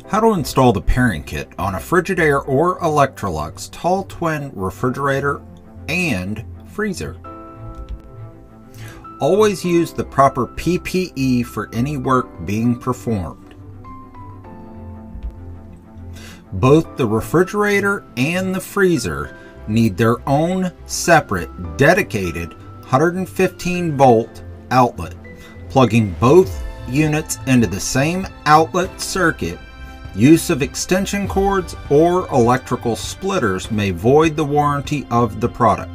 How to install the pairing kit on a Frigidaire or Electrolux tall twin refrigerator and freezer. Always use the proper PPE for any work being performed. Both the refrigerator and the freezer need their own separate dedicated 115-volt outlet. Plugging both units into the same outlet circuit, use of extension cords or electrical splitters may void the warranty of the product.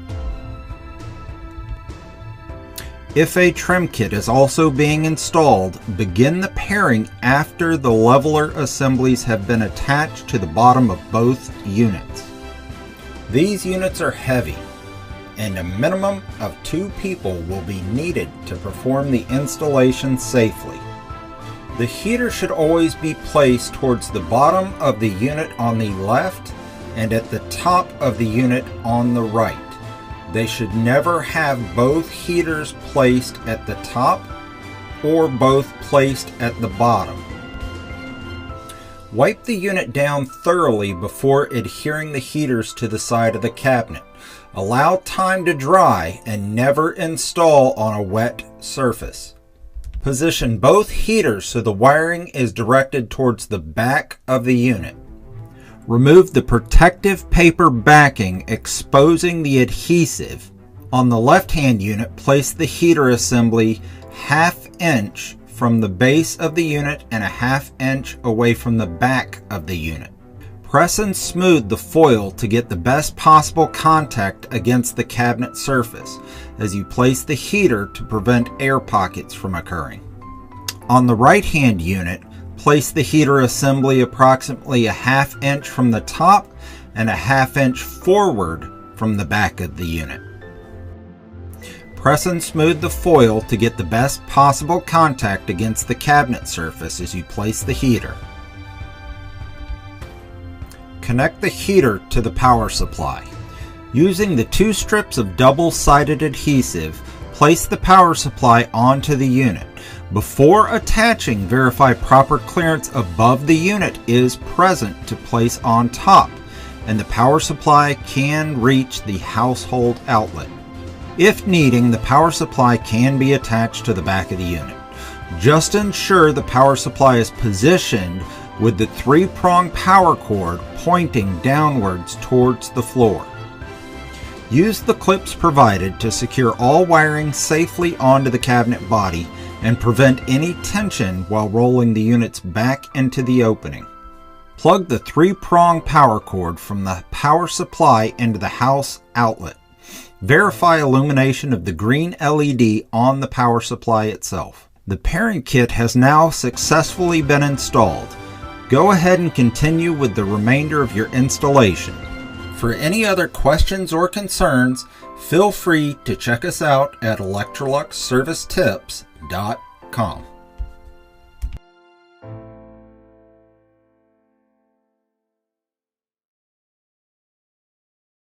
If a trim kit is also being installed, begin the pairing after the leveler assemblies have been attached to the bottom of both units. These units are heavy, and a minimum of 2 people will be needed to perform the installation safely. The heater should always be placed towards the bottom of the unit on the left and at the top of the unit on the right. They should never have both heaters placed at the top or both placed at the bottom. Wipe the unit down thoroughly before adhering the heaters to the side of the cabinet. Allow time to dry and never install on a wet surface. Position both heaters so the wiring is directed towards the back of the unit. Remove the protective paper backing, exposing the adhesive. On the left-hand unit, place the heater assembly 1/2 inch from the base of the unit and 1/2 inch away from the back of the unit. Press and smooth the foil to get the best possible contact against the cabinet surface as you place the heater to prevent air pockets from occurring. On the right-hand unit, place the heater assembly approximately 1/2 inch from the top and 1/2 inch forward from the back of the unit. Press and smooth the foil to get the best possible contact against the cabinet surface as you place the heater. Connect the heater to the power supply. Using the 2 strips of double-sided adhesive, place the power supply onto the unit. Before attaching, verify proper clearance above the unit is present to place on top, and the power supply can reach the household outlet. If needing, the power supply can be attached to the back of the unit. Just ensure the power supply is positioned with the 3-prong power cord pointing downwards towards the floor. Use the clips provided to secure all wiring safely onto the cabinet body and prevent any tension while rolling the units back into the opening. Plug the 3-prong power cord from the power supply into the house outlet. Verify illumination of the green LED on the power supply itself. The pairing kit has now successfully been installed. Go ahead and continue with the remainder of your installation. For any other questions or concerns, feel free to check us out at electroluxservicetips.com.